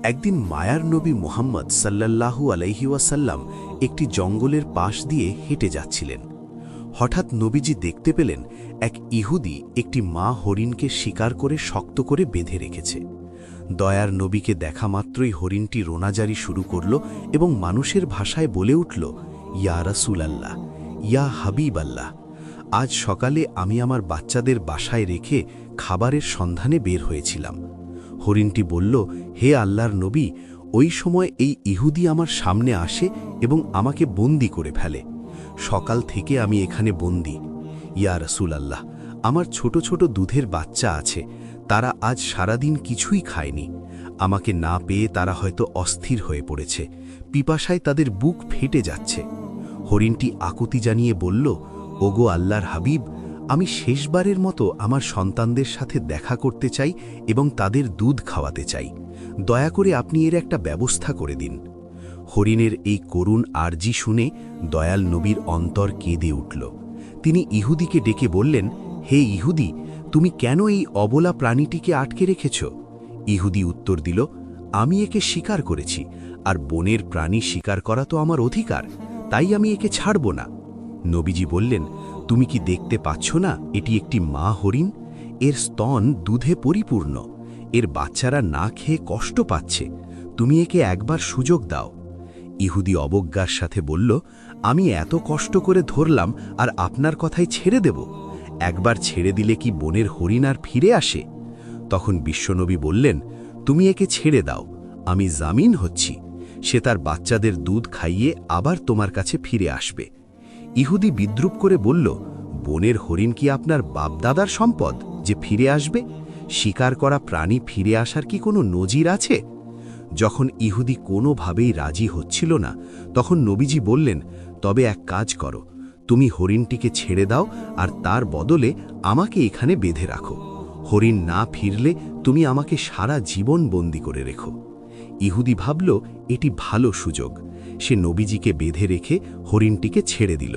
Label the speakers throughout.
Speaker 1: একদিন মায়ার নবী মুহাম্মদ সাল্লাল্লাহু আলাইহি ওয়াসাল্লাম একটি জঙ্গলের পাশ দিয়ে হেঁটে যাচ্ছিলেন। হঠাৎ নবীজি দেখতে পেলেন এক ইহুদি একটি মা হরিণকে শিকার করে শক্ত করে বেঁধে রেখেছে। দয়ার নবীকে দেখা মাত্রই হরিণটি রোনাজারি শুরু করল এবং মানুষের ভাষায় বলে উঠল, ইয়া রাসূলাল্লাহ, ইয়া হাবিব আল্লাহ, আজ সকালে আমি আমার বাচ্চাদের বাসায় রেখে খাবারের সন্ধানে বের হয়েছিলাম। হরিণটি বলল, হে আল্লাহর নবী, ওই সময় এই ইহুদি আমার সামনে আসে এবং আমাকে বন্দী করে ফেলে। সকাল থেকে আমি এখানে বন্দী। ইয়া রাসূলাল্লাহ, আমার ছোট ছোট দুধের বাচ্চা আছে, তারা আজ সারাদিন কিছুই খায়নি। আমাকে না পেয়ে তারা হয়তো অস্থির হয়ে পড়েছে, পিপাসায় তাদের বুক ফেটে যাচ্ছে। হরিণটি আকুতি জানিয়ে বলল, ওগো আল্লাহর হাবিব, আমি শেষবারের মতো আমার সন্তানদের সাথে দেখা করতে চাই এবং তাদের দুধ খাওয়াতে চাই। দয়া করে আপনি এর একটা ব্যবস্থা করে দিন। হরিণের এই করুণ আর্জি শুনে দয়াল নবীর অন্তর কেঁদে উঠল। তিনি ইহুদিকে ডেকে বললেন, হে ইহুদি, তুমি কেন এই অবলা প্রাণীটিকে আটকে রেখেছ? ইহুদি উত্তর দিল, আমি একে শিকার করেছি, আর বনের প্রাণী শিকার করা তো আমার অধিকার, তাই আমি একে ছাড়ব না। নবীজি বললেন, তুমি কি দেখতে পাচ্ছ না এটি একটি মা হরিণ? এর স্তন দুধে পরিপূর্ণ, এর বাচ্চারা না খেয়ে কষ্ট পাচ্ছে, তুমি একে একবার সুযোগ দাও। ইহুদি অবজ্ঞার সাথে বলল, আমি এত কষ্ট করে ধরলাম আর আপনার কথাই ছেড়ে দেব? একবার ছেড়ে দিলে কি বনের হরিণ আর ফিরে আসে? তখন বিশ্বনবী বললেন, তুমি একে ছেড়ে দাও, আমি জামিন হচ্ছি, সে তার বাচ্চাদের দুধ খাইয়ে আবার তোমার কাছে ফিরে আসবে। ইহুদি বিদ্রুপ করে বলল, বনের হরিণ কি আপনার বাপদাদার সম্পদ যে ফিরে আসবে? শিকার করা প্রাণী ফিরে আসার কি কোনো নজির আছে? যখন ইহুদি কোনোভাবেই রাজি হচ্ছিল না, তখন নবীজি বললেন, তবে এক কাজ করো, তুমি হরিণটিকে ছেড়ে দাও আর তার বদলে আমাকে এখানে বেঁধে রাখো। হরিণ না ফিরলে তুমি আমাকে সারা জীবন বন্দী করে রেখো। ইহুদি ভাবল এটি ভালো সুযোগ। সে নবীজিকে বেঁধে রেখে হরিণটিকে ছেড়ে দিল।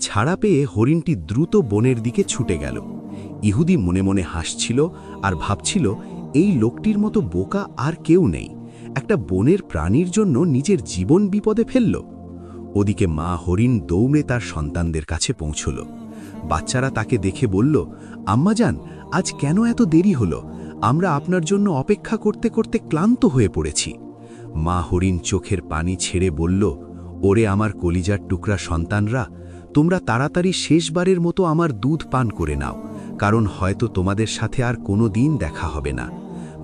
Speaker 1: ছাড়া পেয়ে হরিণটি দ্রুত বনের দিকে ছুটে গেল। ইহুদি মনে মনে হাসছিল আর ভাবছিল, এই লোকটির মতো বোকা আর কেউ নেই, একটা বনের প্রাণীর জন্য নিজের জীবন বিপদে ফেলল। ওদিকে মা হরিণ দৌড়ে তার সন্তানদের কাছে পৌঁছল। বাচ্চারা তাকে দেখে বলল, আম্মাজান, আজ কেন এত দেরি হলো? আমরা আপনার জন্য অপেক্ষা করতে করতে ক্লান্ত হয়ে পড়েছি। মা হরিণ চোখের পানি ছেড়ে বলল, ওরে আমার কলিজার টুকরা সন্তানরা, তোমরা তাড়াতাড়ি শেষবারের মতো আমার দুধ পান করে নাও, কারণ হয়তো তোমাদের সাথে আর কোনো দিন দেখা হবে না।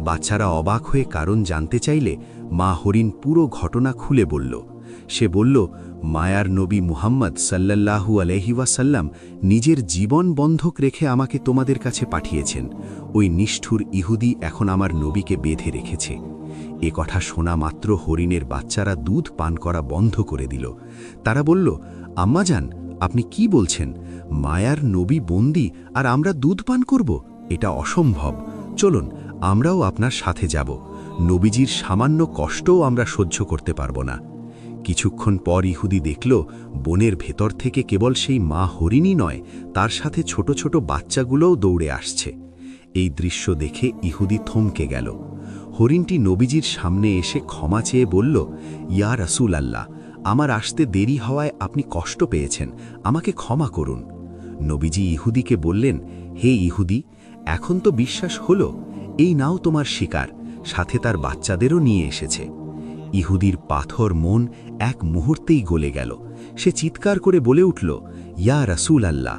Speaker 1: বাচ্চারা অবাক হয়ে কারণ জানতে চাইলে মা হরিণ পুরো ঘটনা খুলে বলল। সে বলল, মায়ার নবী মুহাম্মদ সাল্লাল্লাহু আলাইহি ওয়াসাল্লাম নিজের জীবন বন্ধক রেখে আমাকে তোমাদের কাছে পাঠিয়েছেন। ওই নিষ্ঠুর ইহুদি এখন আমার নবীকে বেঁধে রেখেছে। এ কথা শোনা মাত্র হরিণের বাচ্চারা দুধ পান করা বন্ধ করে দিল। তারা বলল, আম্মাজান, আপনি কি বলছেন? মায়ার নবী বন্দী আর আমরা দুধ পান করব? এটা অসম্ভব। চলুন, আমরাও আপনার সাথে যাব। নবীজির সামান্য কষ্টও আমরা সহ্য করতে পারব না। কিছুক্ষণ পর ইহুদি দেখল বনের ভেতর থেকে কেবল সেই মা হরিণই নয়, তার সাথে ছোট ছোট বাচ্চাগুলোও দৌড়ে আসছে। এই দৃশ্য দেখে ইহুদি থমকে গেল। হরিণটি নবীজির সামনে এসে ক্ষমা চেয়ে বলল, ইয়া রাসূলাল্লাহ, আমার আসতে দেরি হওয়ায় আপনি কষ্ট পেয়েছেন, আমাকে ক্ষমা করুন। নবীজি ইহুদিকে বললেন, হে ইহুদি, এখন তো বিশ্বাস হলো, এই নাও তোমার শিকার, সাথে তার বাচ্চাদেরও নিয়ে এসেছে। ইহুদির পাথর মন এক মুহূর্তেই গলে গেল। সে চিৎকার করে বলে উঠল, ইয়া রাসূলাল্লাহ,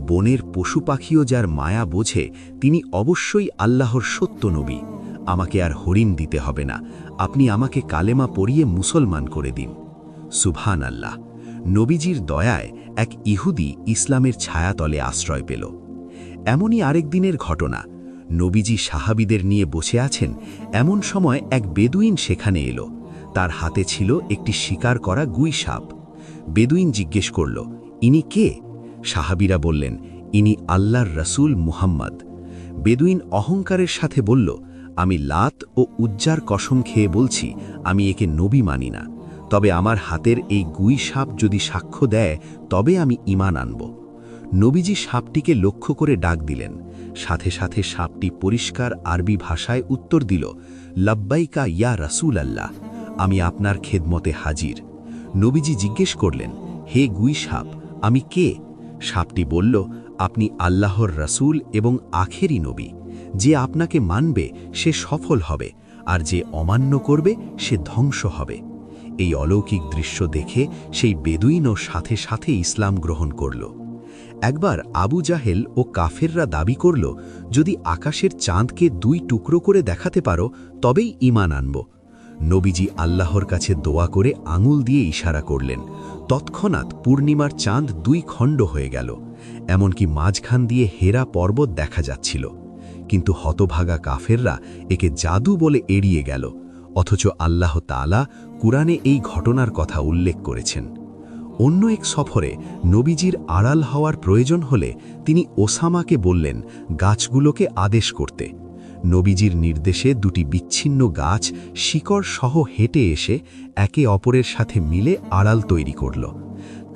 Speaker 1: বনের পশু পাখিও যার মায়া বোঝে, তিনি অবশ্যই আল্লাহর সত্য নবী। আমাকে আর হরিণ দিতে হবে না, আপনি আমাকে কালেমা পড়িয়ে মুসলমান করে দিন। সুবহান আল্লাহ। নবীজির দয়ায় এক ইহুদি ইসলামের ছায়াতলে আশ্রয় পেল। এমনই আরেক দিনের ঘটনা। নবীজি সাহাবীদের নিয়ে বসে আছেন, এমন সময় এক বেদুইন সেখানে এলো। তার হাতে ছিল একটি শিকার করা গুই সাপ। বেদুইন জিজ্ঞেস করল, ইনি কে? সাহাবীরা বললেন, ইনি আল্লাহর রাসূল মুহাম্মদ। বেদুইন অহংকারের সাথে বলল, আমি লাত ও উজ্জার কসম খেয়ে বলছি, আমি একে নবী মানি না, তবে আমার হাতের এই গুই সাপ যদি সাক্ষ্য দেয় তবে আমি ঈমান আনব। নবীজি সাপটিকে লক্ষ্য করে ডাক দিলেন। সাথে সাথে সাপটি পরিষ্কার আরবি ভাষায় উত্তর দিল, লাব্বাইকা ইয়া রাসূল আল্লাহ, আমি আপনার খেদমতে হাজির। নবীজি জিজ্ঞেস করলেন, হে গুই সাপ, আমি কে? সাপটি বলল, আপনি আল্লাহর রাসূল এবং আখেরি নবী। যে আপনাকে মানবে সে সফল হবে, আর যে অমান্য করবে সে ধ্বংস হবে। এই অলৌকিক দৃশ্য দেখে সেই বেদুইনও সাথে সাথে ইসলাম গ্রহণ করল। একবার আবু জাহেল ও কাফেররা দাবি করল, যদি আকাশের চাঁদকে 2 টুকরো করে দেখাতে পারো তবেই ঈমান আনব। নবীজি আল্লাহর কাছে দোয়া করে আঙুল দিয়ে ইশারা করলেন। তৎক্ষণাৎ পূর্ণিমার চাঁদ 2 খণ্ড হয়ে গেল, এমনকি মাঝখান দিয়ে হেরা পর্বত দেখা যাচ্ছিল। কিন্তু হতভাগা কাফেররা একে জাদু বলে এড়িয়ে গেল, অথচ আল্লাহ তাআলা কুরআনে এই ঘটনার কথা উল্লেখ করেছেন। অন্য এক সফরে নবীজির আড়াল হওয়ার প্রয়োজন হলে তিনি ওসামাকে বললেন গাছগুলোকে আদেশ করতে। নবীজির নির্দেশে 2টি বিচ্ছিন্ন গাছ শিকড় সহ হেঁটে এসে একে অপরের সাথে মিলে আড়াল তৈরি করল।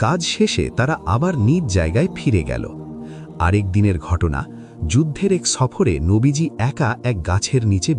Speaker 1: কাজ শেষে তারা আবার নিজ জায়গায় ফিরে গেল। আরেক দিনের ঘটনা, যুদ্ধের এক সফরে নবীজি একা এক গাছের নিচে